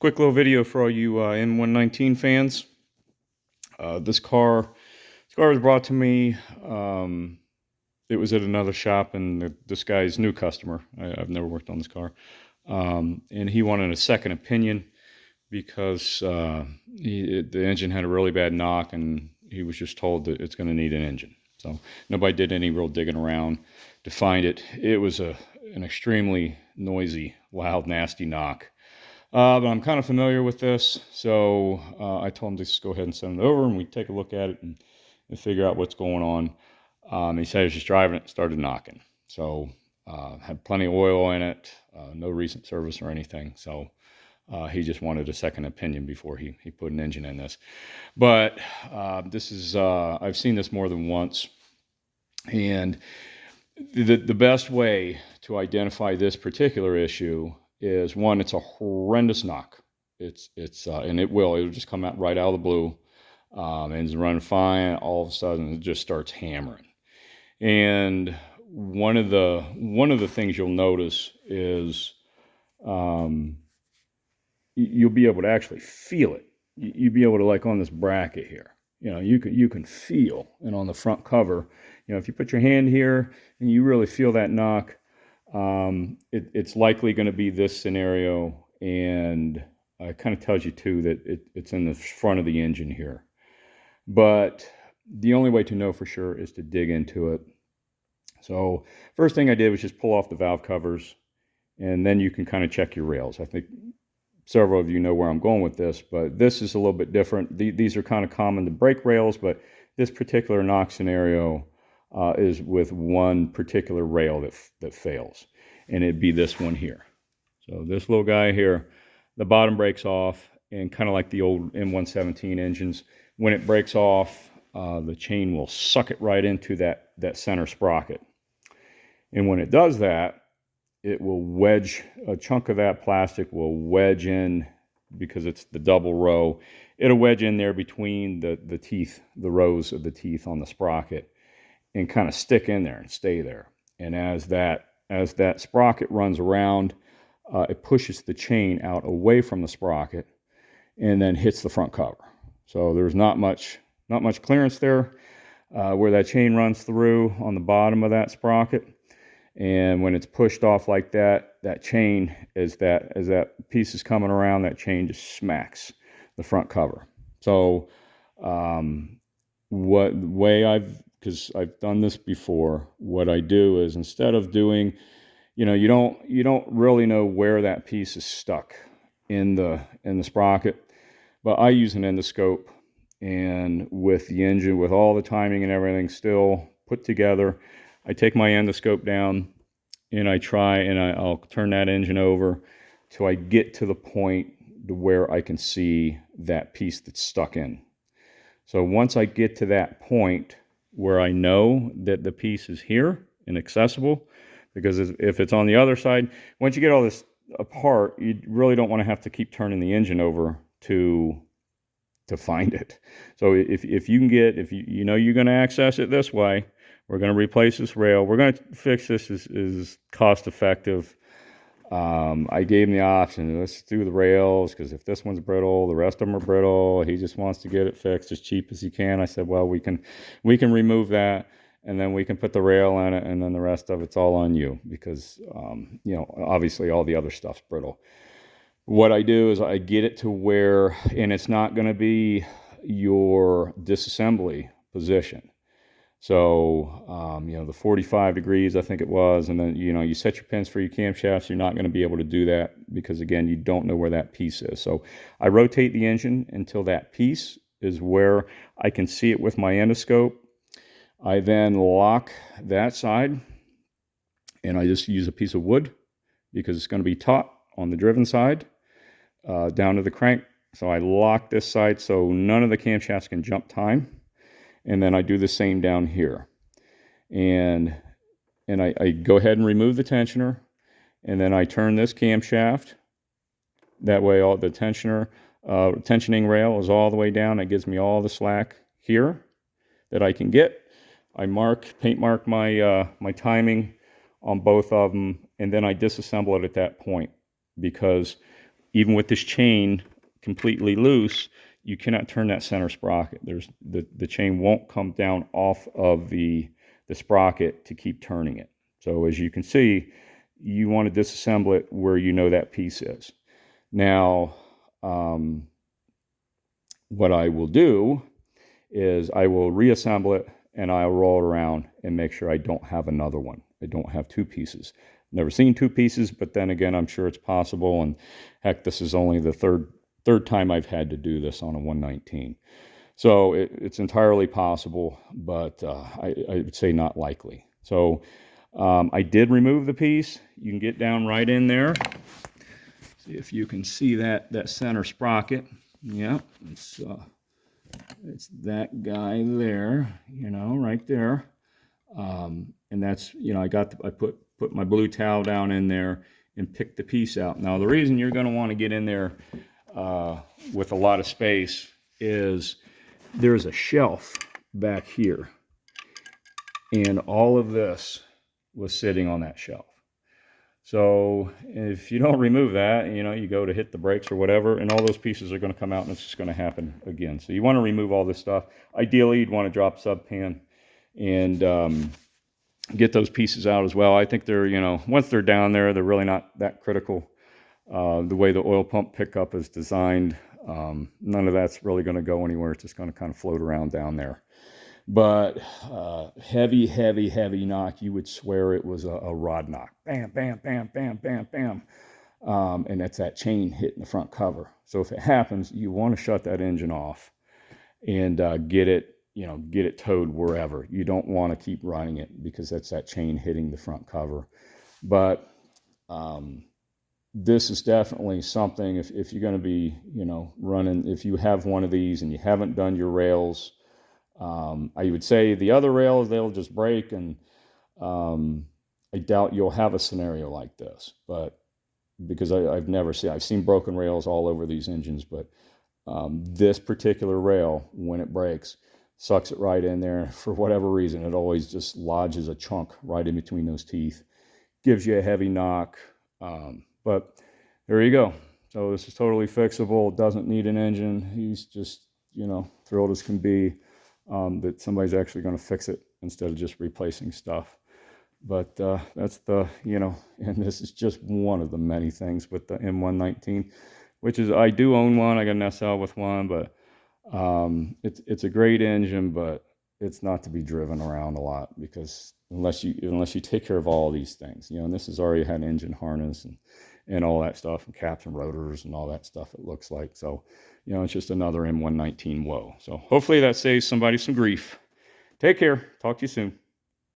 Quick little video for all you M119 fans. This car was brought to me. It was at another shop, and this guy's new customer. I've never worked on this car, and he wanted a second opinion because the engine had a really bad knock, and he was just told that it's going to need an engine. So nobody did any real digging around to find it. It was an extremely noisy, loud, nasty knock. But I'm kind of familiar with this, so I told him to just go ahead and send it over, and we take a look at it and figure out what's going on. He said he was just driving it and started knocking. So had plenty of oil in it, no recent service or anything. So he just wanted a second opinion before he put an engine in this. But this is, I've seen this more than once. And the best way to identify this particular issue is, one, it's a horrendous knock. And it'll just come out right out of the blue. Engine's running fine. All of a sudden, it just starts hammering. And one of the things you'll notice is you'll be able to actually feel it. You'll be able to, like on this bracket here, you can feel, and on the front cover, if you put your hand here and you really feel that knock, it's likely going to be this scenario, and it kind of tells you too that it's in the front of the engine here. But the only way to know for sure is to dig into it. So first thing I did was just pull off the valve covers, and then you can kind of check your rails. I think several of you know where I'm going with this, but this is a little bit different. These are kind of common to brake rails, but this particular knock scenario is with one particular rail that fails, and it'd be this one here. So this little guy here, the bottom breaks off, and kind of like the old M117 engines, when it breaks off, the chain will suck it right into that center sprocket. And when it does that, it will wedge, a chunk of that plastic will wedge in, because it's the double row, it'll wedge in there between the teeth, the rows of the teeth on the sprocket, and kind of stick in there and stay there. And as that sprocket runs around, it pushes the chain out away from the sprocket and then hits the front cover. So there's not much clearance there where that chain runs through on the bottom of that sprocket. And when it's pushed off like that, that chain, as that piece is coming around, that chain just smacks the front cover. So because I've done this before, what I do is, instead of doing, you don't really know where that piece is stuck in the sprocket, but I use an endoscope, and with the engine, with all the timing and everything still put together, I take my endoscope down and I'll turn that engine over till I get to the point to where I can see that piece that's stuck in. So once I get to that point where I know that the piece is here and accessible, because if it's on the other side, once you get all this apart, you really don't want to have to keep turning the engine over to find it. So if you know you're going to access it this way, we're going to replace this rail. We're going to fix this as cost effective. I gave him the option, let's do the rails, because if this one's brittle, the rest of them are brittle. He just wants to get it fixed as cheap as he can. I said, well, we can remove that, and then we can put the rail in it, and then the rest of it's all on you, because obviously all the other stuff's brittle. What I do is I get it to where, and it's not going to be your disassembly position. So, the 45 degrees, I think it was, and then, you set your pins for your camshafts. You're not going to be able to do that because, again, you don't know where that piece is. So I rotate the engine until that piece is where I can see it with my endoscope. I then lock that side, and I just use a piece of wood because it's going to be taut on the driven side down to the crank. So I lock this side so none of the camshafts can jump time. And then I do the same down here. And I go ahead and remove the tensioner, and then I turn this camshaft. That way all the tensioning rail is all the way down. It gives me all the slack here that I can get. I paint mark my timing on both of them, and then I disassemble it at that point, because even with this chain completely loose, you cannot turn that center sprocket. There's the chain won't come down off of the sprocket to keep turning it. So as you can see, you want to disassemble it where you know that piece is. Now, what I will do is I will reassemble it and I'll roll it around and make sure I don't have another one. I don't have two pieces. Never seen two pieces, but then again, I'm sure it's possible. And heck, this is only the third time I've had to do this on a 119. So it's entirely possible, but I would say not likely. So I did remove the piece. You can get down right in there. See if you can see that center sprocket. Yep, it's that guy there, you know, right there. And that's, you know, I put my blue towel down in there and picked the piece out. Now, the reason you're going to want to get in there with a lot of space is there's a shelf back here, and all of this was sitting on that shelf. So if you don't remove that, you know, you go to hit the brakes or whatever, and all those pieces are going to come out, and it's just going to happen again. So you want to remove all this stuff. Ideally, you'd want to drop subpan and get those pieces out as well. I think they're, you know, once they're down there, they're really not that critical. The way the oil pump pickup is designed, none of that's really going to go anywhere. It's just going to kind of float around down there. But heavy knock. You would swear it was a rod knock. Bam, bam, bam, bam, bam, bam. And that's that chain hitting the front cover. So if it happens, you want to shut that engine off and get it towed wherever. You don't want to keep running it because that's that chain hitting the front cover. But this is definitely something, if you're going to be, you know, running, if you have one of these and you haven't done your rails, I would say the other rails, they'll just break, and I doubt you'll have a scenario like this. But because I've seen broken rails all over these engines, but this particular rail, when it breaks, sucks it right in there. For whatever reason, it always just lodges a chunk right in between those teeth, gives you a heavy knock. But there you go. So this is totally fixable. It doesn't need an engine. He's just, you know, thrilled as can be that somebody's actually going to fix it instead of just replacing stuff. But that's the, you know, and this is just one of the many things with the M119, which is, I do own one. I got an SL with one, but it's a great engine, but it's not to be driven around a lot, because unless you take care of all these things, you know, and this has already had engine harness and all that stuff, and caps and rotors and all that stuff, it looks like. So, you know, it's just another M119 woe. So hopefully that saves somebody some grief. Take care. Talk to you soon.